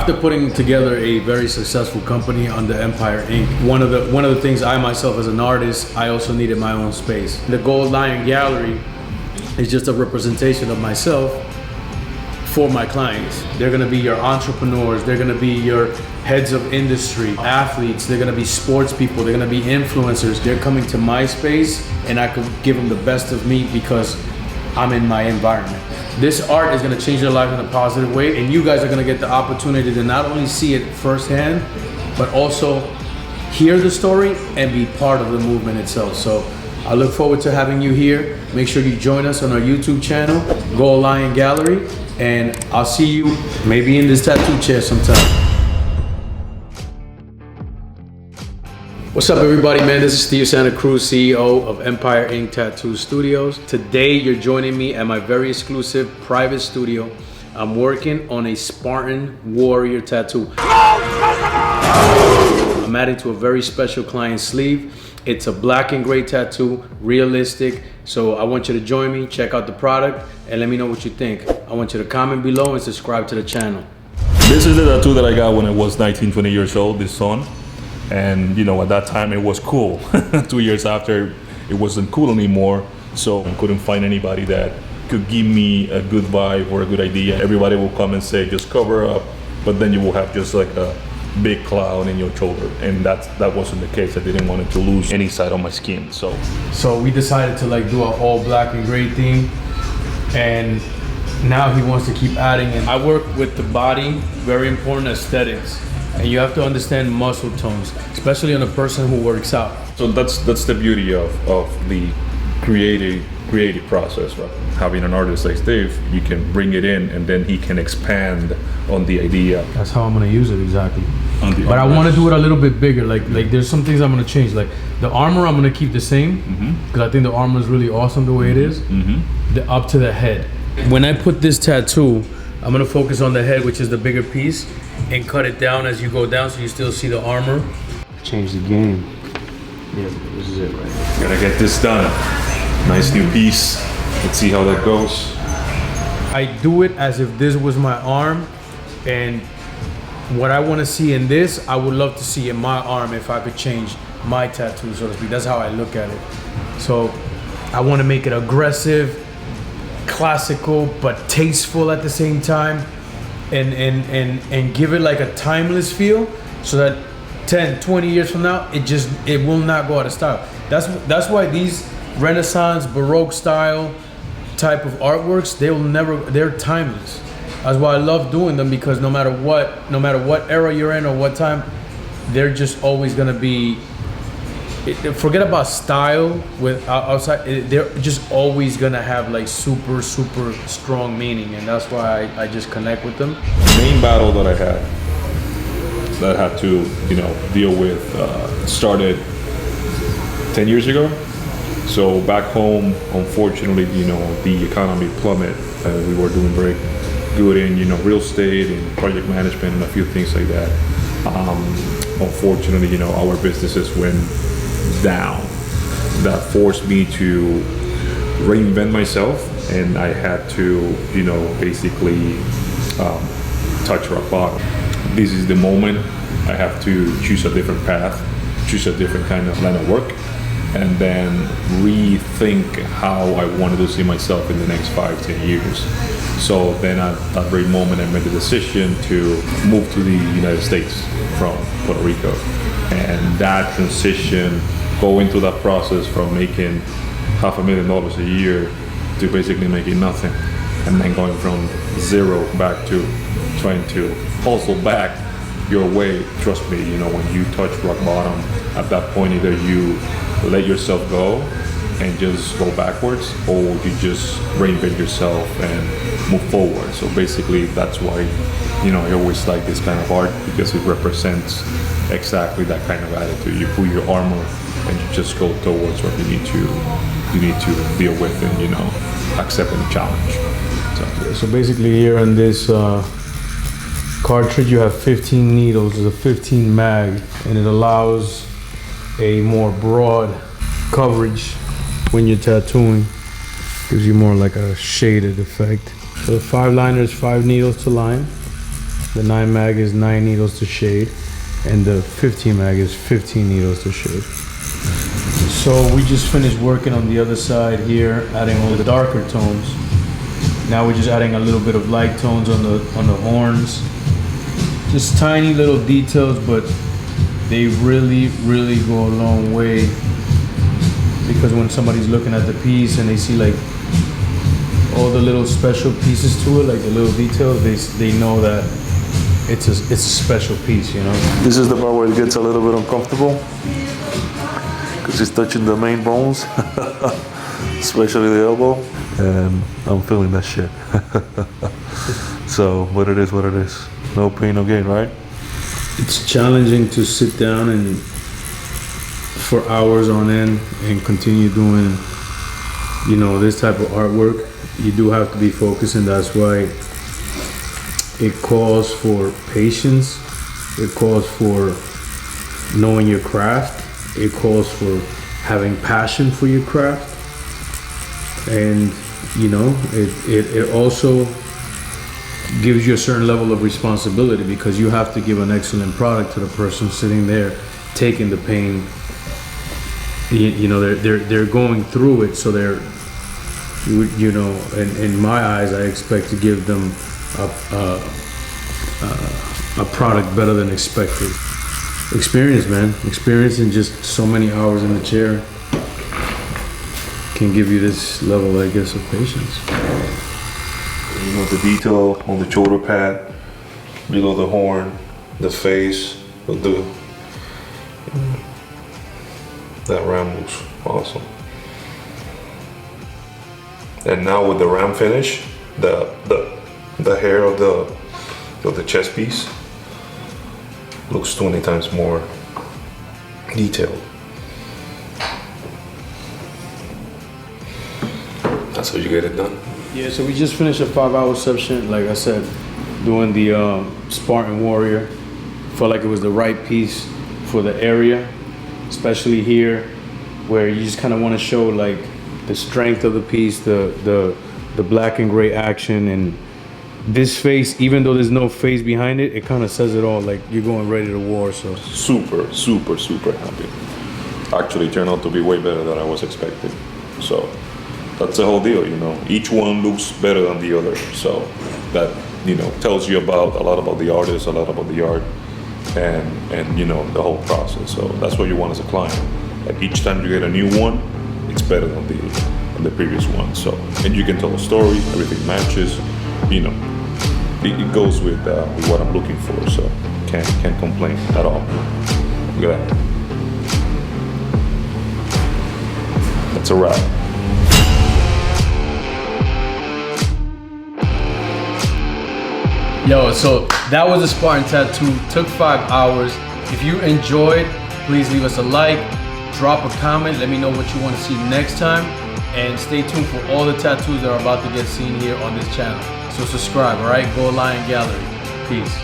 After putting together a very successful company under Empire Inc., one of the things I myself as an artist, I also needed my own space. The Gold Lion Gallery is just a representation of myself for my clients. They're gonna be your entrepreneurs, they're gonna be your heads of industry, athletes, they're gonna be sports people, they're gonna be influencers. They're coming to my space and I could give them the best of me because I'm in my environment. This art is gonna change their life in a positive way, and you guys are gonna get the opportunity to not only see it firsthand, but also hear the story and be part of the movement itself. So I look forward to having you here. Make sure you join us on our YouTube channel, Gold Lion Gallery, and I'll see you maybe in this tattoo chair sometime. What's up, everybody, man? This is Steve Santacruz, CEO of Empire Inc. Tattoo Studios. Today, you're joining me at my very exclusive private studio. I'm working on a Spartan warrior tattoo. I'm adding to a very special client sleeve. It's a black and gray tattoo, realistic. So I want you to join me, check out the product, and let me know what you think. I want you to comment below and subscribe to the channel. This is the tattoo that I got when I was 19, 20 years old, this son. And you know, at that time it was cool. 2 years after, it wasn't cool anymore. So I couldn't find anybody that could give me a good vibe or a good idea. Everybody will come and say, just cover up, but then you will have just like a big cloud in your shoulder. And that wasn't the case. I didn't want it to lose any side of my skin. So we decided to like do an all black and gray theme. And now he wants to keep adding in. I work with the body, very important aesthetics. And you have to understand muscle tones, especially on a person who works out. So that's the beauty of the creative process, right? Having an artist like Steve, you can bring it in and then he can expand on the idea. That's how I'm gonna use it exactly. But I want to do it a little bit bigger. Like there's some things I'm gonna change. Like the armor, I'm gonna keep the same because I think the armor is really awesome the way it is. Up to the head. When I put this tattoo, I'm gonna focus on the head, which is the bigger piece, and cut it down as you go down so you still see the armor. Change the game. Yeah, this is it right here. Gotta get this done. Nice new piece. Let's see how that goes. I do it as if this was my arm, and what I want to see in this, I would love to see in my arm if I could change my tattoo, so to speak. That's how I look at it. So I want to make it aggressive, classical, but tasteful at the same time. And give it like a timeless feel, so that 10, 20 years from now, it will not go out of style. That's why these Renaissance, Baroque style type of artworks, they're timeless. That's why I love doing them, because no matter what era you're in or what time, they're just always gonna be. Forget about style with outside. They're just always gonna have like super strong meaning, and that's why I just connect with them. The main battle that I had to deal with started 10 years ago. So back home, unfortunately, the economy plummeted. We were doing very good in real estate and project management and a few things like that. Unfortunately, our businesses went down. That forced me to reinvent myself, and I had to basically touch rock bottom. This is the moment I have to choose a different path, choose a different kind of line of work, and then rethink how I wanted to see myself in the next 5-10 years. So then at that very moment, I made the decision to move to the United States from Puerto Rico. And that transition, going through that process from making $500,000 a year to basically making nothing, and then going from zero back to trying to hustle back your way. Trust me, when you touch rock bottom, at that point, either you let yourself go and just go backwards, or you just reinvent yourself and move forward. So basically, that's why I always like this kind of art, because it represents exactly that kind of attitude. You put your armor and you just go towards what you need to deal with, and accept any challenge. So basically, here in this cartridge, you have 15 needles. There's a 15 mag, and it allows a more broad coverage when you're tattooing. Gives you more like a shaded effect. So the 5 liners, 5 needles to line. The 9 mag is 9 needles to shade, and the 15 mag is 15 needles to shade. So we just finished working on the other side here, adding all the darker tones. Now we're just adding a little bit of light tones on the horns. Just tiny little details, but they really go a long way, because when somebody's looking at the piece and they see like all the little special pieces to it, like the little details, they know that it's a special piece, you know. This is the part where it gets a little bit uncomfortable because it's touching the main bones, especially the elbow, and I'm feeling that shit. So, what it is, what it is. No pain, no gain, right? It's challenging to sit down and for hours on end and continue doing, you know, this type of artwork. You do have to be focused, and that's why it calls for patience. It calls for knowing your craft. It calls for having passion for your craft. And, you know, it also gives you a certain level of responsibility, because you have to give an excellent product to the person sitting there taking the pain. You know, they're going through it, so they're, you know, in my eyes, I expect to give them a product better than expected. Experience, man. Experience in just so many hours in the chair can give you this level, I guess, of patience. You know, the detail on the shoulder pad, below the horn, the face, that ram looks awesome. And now with the ram finish, the hair of the chest piece looks 20 times more detailed. That's how you get it done. Yeah, so we just finished a 5-hour session, like I said, doing the Spartan Warrior. Felt like it was the right piece for the area, especially here, where you just kind of want to show like the strength of the piece, the black and gray action, and this face, even though there's no face behind it, it kind of says it all, like you're going ready to war. So Super happy. Actually turned out to be way better than I was expecting. So that's the whole deal, you know. Each one looks better than the other. So that, you know, tells you about a lot about the artist, a lot about the art, and you know, the whole process. So that's what you want as a client. Like each time you get a new one, it's better than the previous one. So, and you can tell a story, everything matches, you know. It goes with what I'm looking for, so can't complain at all. Look at that. That's a wrap. Yo, so that was a Spartan tattoo. Took 5 hours. If you enjoyed, please leave us a like, drop a comment, let me know what you want to see next time, and stay tuned for all the tattoos that are about to get seen here on this channel. So subscribe, all right? Go Lion Gallery. Peace.